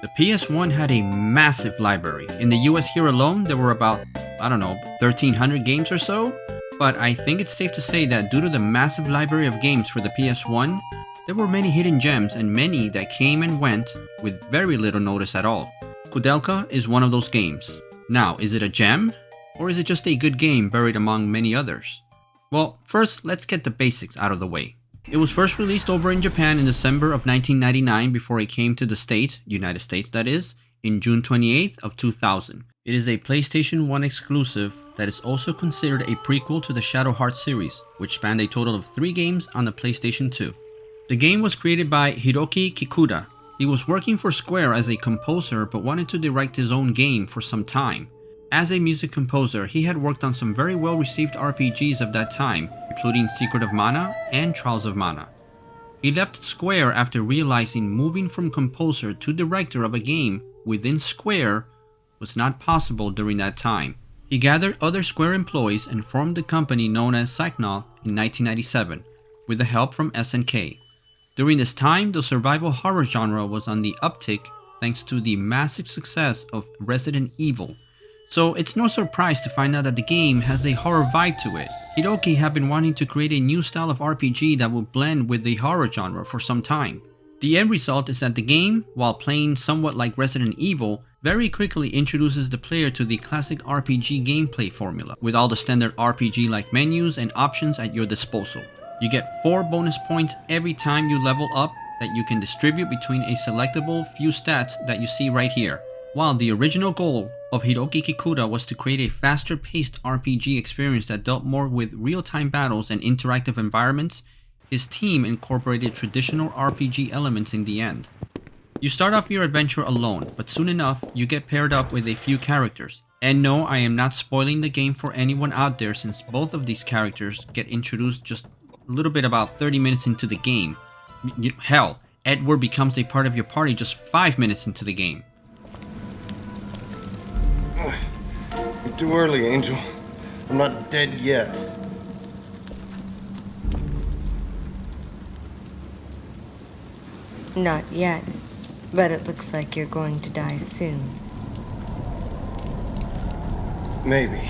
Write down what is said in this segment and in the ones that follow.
The PS1 had a massive library. In the US here alone, there were about, 1,300 games or so. But I think it's safe to say that due to the massive library of games for the PS1, there were many hidden gems and many that came and went with very little notice at all. Koudelka is one of those games. Now, is it a gem? Or is it just a good game buried among many others? Well, first, let's get the basics out of the way. It was first released over in Japan in December of 1999 before it came to the States, United States that is, in June 28th of 2000. It is a PlayStation 1 exclusive that is also considered a prequel to the Shadow Hearts series, which spanned a total of 3 games on the PlayStation 2. The game was created by Hiroki Kikuta. He was working for Square as a composer but wanted to direct his own game for some time. As a music composer, he had worked on some very well received RPGs of that time, including Secret of Mana and Trials of Mana. He left Square after realizing moving from composer to director of a game within Square was not possible during that time. He gathered other Square employees and formed the company known as Psychnaut in 1997, with the help from SNK. During this time, the survival horror genre was on the uptick thanks to the massive success of Resident Evil. So it's no surprise to find out that the game has a horror vibe to it. Hiroki had been wanting to create a new style of RPG that would blend with the horror genre for some time. The end result is that the game, while playing somewhat like Resident Evil, very quickly introduces the player to the classic RPG gameplay formula, with all the standard RPG-like menus and options at your disposal. You get 4 bonus points every time you level up that you can distribute between a selectable few stats that you see right here. While the original goal of Hiroki Kikuta was to create a faster-paced RPG experience that dealt more with real-time battles and interactive environments, his team incorporated traditional RPG elements in the end. You start off your adventure alone, but soon enough, you get paired up with a few characters. And no, I am not spoiling the game for anyone out there since both of these characters get introduced just a little bit about 30 minutes into the game. Hell, Edward becomes a part of your party just 5 minutes into the game. You're too early, Angel. I'm not dead yet. Not yet, but it looks like you're going to die soon. Maybe.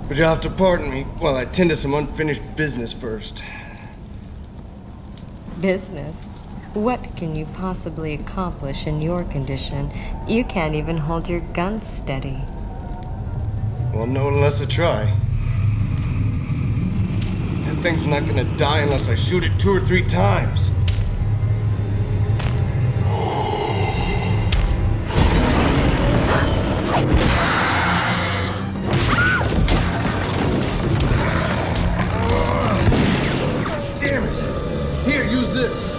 But you'll have to pardon me while I tend to some unfinished business first. Business? What can you possibly accomplish in your condition? You can't even hold your gun steady. Well, no unless I try. That thing's not gonna die unless I shoot it 2 or 3 times. Damn it! Here, use this.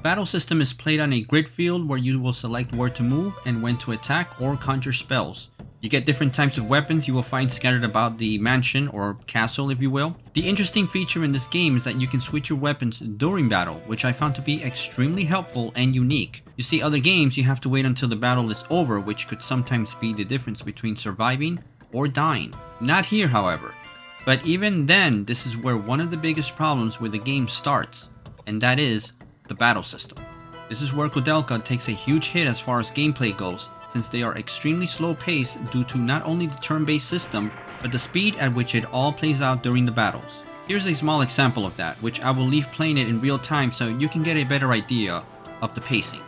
Battle system is played on a grid field where you will select where to move and when to attack or conjure spells. You get different types of weapons you will find scattered about the mansion or castle, if you will. The interesting feature in this game is that you can switch your weapons during battle, which I found to be extremely helpful and unique. You see, other games you have to wait until the battle is over, which could sometimes be the difference between surviving or dying. Not here, however. But even then, this is where one of the biggest problems with the game starts, and that is the battle system. This is where Koudelka takes a huge hit as far as gameplay goes, since they are extremely slow paced due to not only the turn-based system, but the speed at which it all plays out during the battles. Here's a small example of that, which I will leave playing it in real time so you can get a better idea of the pacing.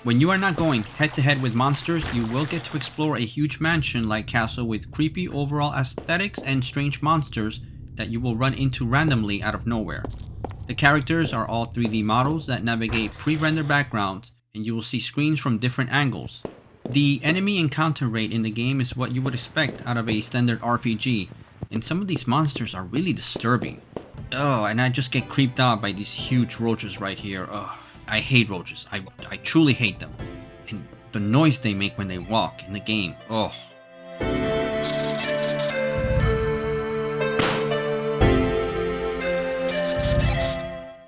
When you are not going head-to-head with monsters, you will get to explore a huge mansion-like castle with creepy overall aesthetics and strange monsters that you will run into randomly out of nowhere. The characters are all 3D models that navigate pre-rendered backgrounds, and you will see screens from different angles. The enemy encounter rate in the game is what you would expect out of a standard RPG, and some of these monsters are really disturbing. Oh, and I just get creeped out by these huge roaches right here. Oh, I hate roaches. I truly hate them. And the noise they make when they walk in the game. Oh.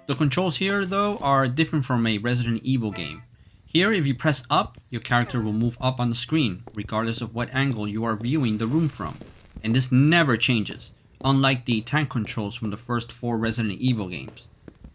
The controls here, though, are different from a Resident Evil game. Here, if you press up, your character will move up on the screen, regardless of what angle you are viewing the room from. And this never changes, unlike the tank controls from the first 4 Resident Evil games.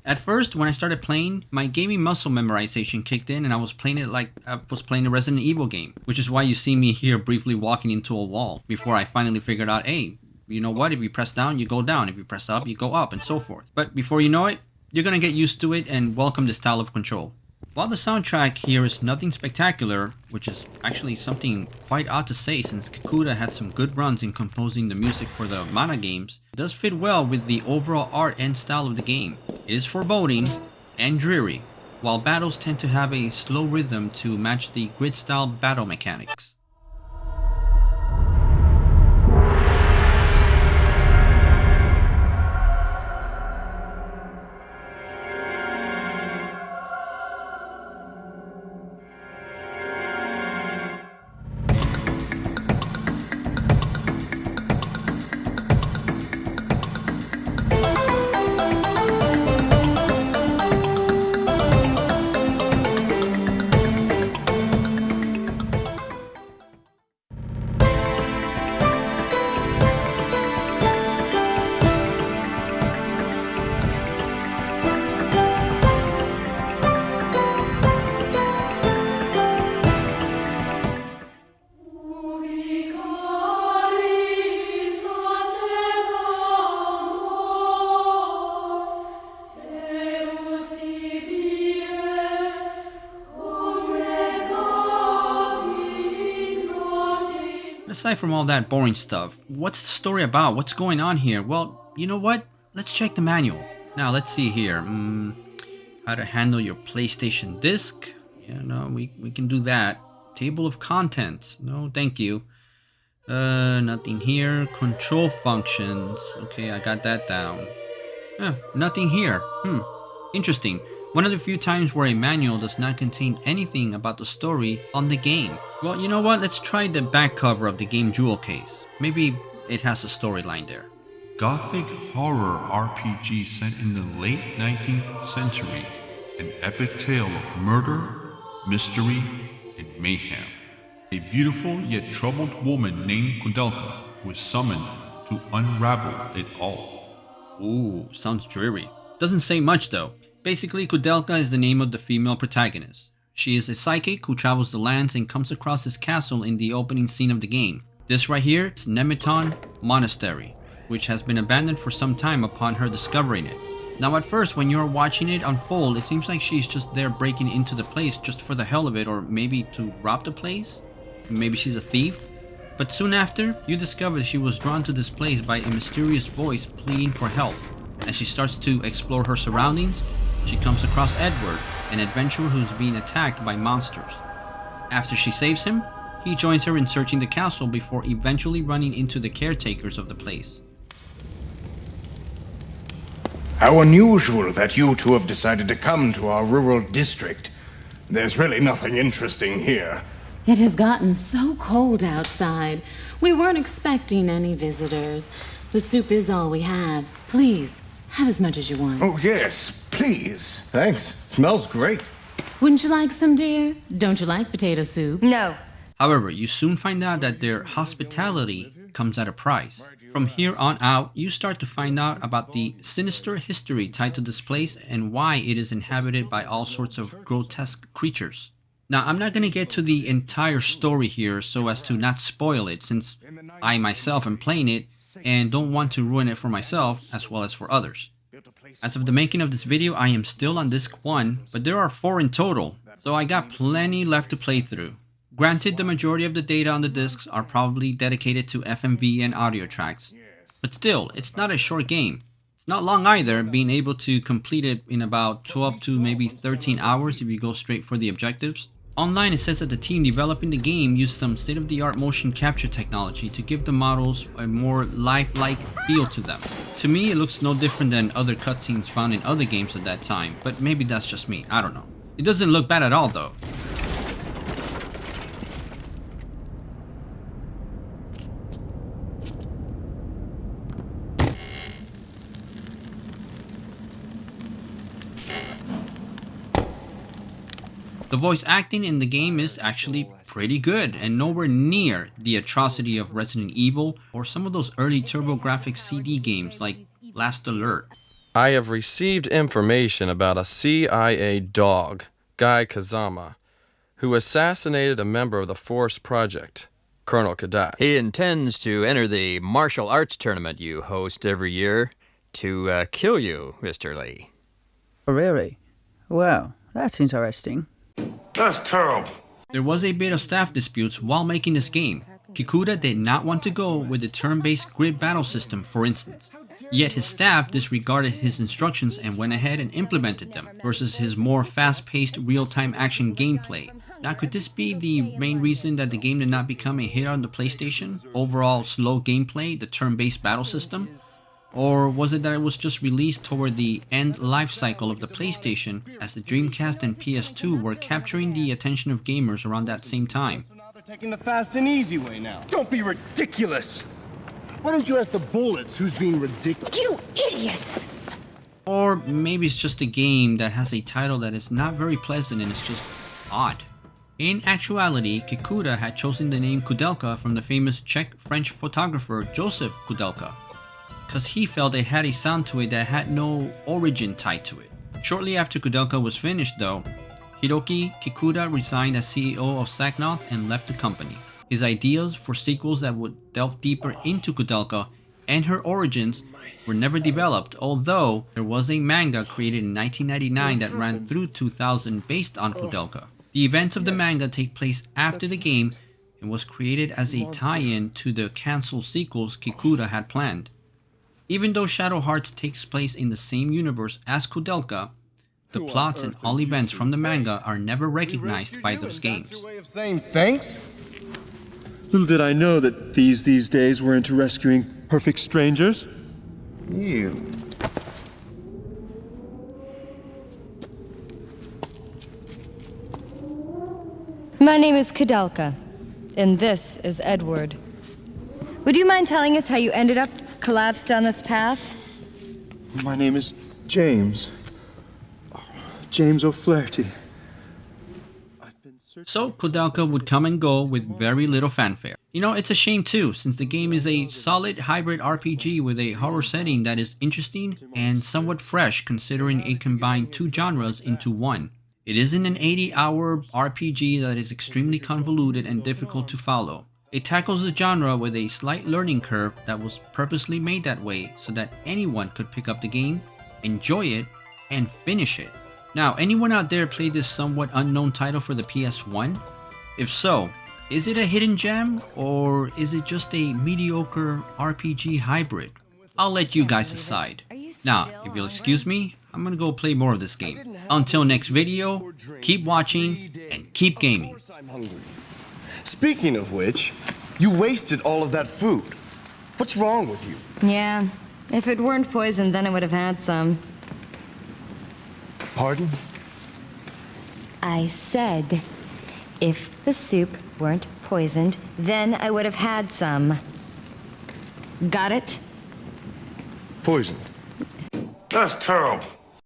At first, when I started playing, my gaming muscle memorization kicked in and I was playing it like I was playing a Resident Evil game, which is why you see me here briefly walking into a wall before I finally figured out, hey, you know what, if you press down, you go down, if you press up, you go up, and so forth. But before you know it, you're gonna get used to it and welcome this style of control. While the soundtrack here is nothing spectacular, which is actually something quite odd to say since Koudelka had some good runs in composing the music for the Mana games, it does fit well with the overall art and style of the game. It is foreboding and dreary, while battles tend to have a slow rhythm to match the grid-style battle mechanics. Aside from all that boring stuff, what's the story about? What's going on here? Well, you know what? Let's check the manual. Now, let's see here. How to handle your PlayStation disc? Yeah, no, we can do that. Table of contents. No, thank you. Nothing here. Control functions. Okay, I got that down. Nothing here. Interesting. One of the few times where a manual does not contain anything about the story on the game. Well, you know what? Let's try the back cover of the game jewel case. Maybe it has a storyline there. Gothic horror RPG set in the late 19th century. An epic tale of murder, mystery, and mayhem. A beautiful yet troubled woman named Koudelka who is summoned to unravel it all. Ooh, sounds dreary. Doesn't say much though. Basically, Koudelka is the name of the female protagonist. She is a psychic who travels the lands and comes across this castle in the opening scene of the game. This right here is Nemeton Monastery, which has been abandoned for some time upon her discovering it. Now at first, when you're watching it unfold, it seems like she's just there breaking into the place just for the hell of it, or maybe to rob the place? Maybe she's a thief? But soon after, you discover she was drawn to this place by a mysterious voice pleading for help. As she starts to explore her surroundings, she comes across Edward, an adventurer who's being attacked by monsters. After she saves him, he joins her in searching the castle before eventually running into the caretakers of the place. How unusual that you two have decided to come to our rural district. There's really nothing interesting here. It has gotten so cold outside. We weren't expecting any visitors. The soup is all we have. Please, have as much as you want. Oh, yes, please. Thanks. Smells great. Wouldn't you like some, dear? Don't you like potato soup? No. However, you soon find out that their hospitality comes at a price. From here on out, you start to find out about the sinister history tied to this place and why it is inhabited by all sorts of grotesque creatures. Now, I'm not going to get to the entire story here so as to not spoil it, since I myself am playing it and don't want to ruin it for myself as well as for others. As of the making of this video, I am still on disc 1, but there are 4 in total, so I got plenty left to play through. Granted, the majority of the data on the discs are probably dedicated to FMV and audio tracks, but still, it's not a short game. It's not long either, being able to complete it in about 12 to maybe 13 hours if you go straight for the objectives. Online, it says that the team developing the game used some state-of-the-art motion capture technology to give the models a more lifelike feel to them. To me, it looks no different than other cutscenes found in other games at that time, but maybe that's just me, I don't know. It doesn't look bad at all though. The voice acting in the game is actually pretty good and nowhere near the atrocity of Resident Evil or some of those early TurboGrafx CD games like Last Alert. I have received information about a CIA dog, Guy Kazama, who assassinated a member of the Force Project, Colonel Kadak. He intends to enter the martial arts tournament you host every year to kill you, Mr. Lee. Oh, really? Well, that's interesting. That's terrible. There was a bit of staff disputes while making this game. Kikuta did not want to go with the turn-based grid battle system, for instance. Yet his staff disregarded his instructions and went ahead and implemented them, versus his more fast-paced real-time action gameplay. Now, could this be the main reason that the game did not become a hit on the PlayStation? Overall slow gameplay, the turn-based battle system? Or was it that it was just released toward the end life cycle of the PlayStation, as the Dreamcast and PS2 were capturing the attention of gamers around that same time? So now they're taking the fast and easy way now. Don't be ridiculous. Why don't you ask the bullets who's being ridiculous? You idiots! Or maybe it's just a game that has a title that is not very pleasant and it's just odd. In actuality, Kikuta had chosen the name Koudelka from the famous Czech-French photographer Joseph Koudelka, because he felt it had a sound to it that had no origin tied to it. Shortly after Koudelka was finished though, Hiroki Kikuta resigned as CEO of Psychnoth and left the company. His ideas for sequels that would delve deeper into Koudelka and her origins were never developed, although there was a manga created in 1999 that ran through 2000 based on Koudelka. The events of the manga take place after the game and was created as a tie-in to the cancelled sequels Kikuta had planned. Even though Shadow Hearts takes place in the same universe as Koudelka, the plots and all events from the manga are never recognized by those games. That's your way of saying thanks? Little did I know that these days were into rescuing perfect strangers. You. My name is Koudelka, and this is Edward. Would you mind telling us how you ended up collapsed on this path? My name is James. James O'Flaherty. So Koudelka would come and go with very little fanfare. You know, it's a shame too, since the game is a solid hybrid RPG with a horror setting that is interesting and somewhat fresh considering it combined two genres into one. It isn't an 80-hour RPG that is extremely convoluted and difficult to follow. It tackles the genre with a slight learning curve that was purposely made that way so that anyone could pick up the game, enjoy it, and finish it. Now, anyone out there played this somewhat unknown title for the PS1? If so, is it a hidden gem or is it just a mediocre RPG hybrid? I'll let you guys decide. Now, if you'll excuse me, I'm gonna go play more of this game. Until next video, keep watching and keep gaming. I'm hungry. Speaking of which, you wasted all of that food. What's wrong with you? Yeah, if it weren't poisoned, then I would have had some. Pardon? I said, if the soup weren't poisoned, then I would have had some. Got it? Poisoned. That's terrible.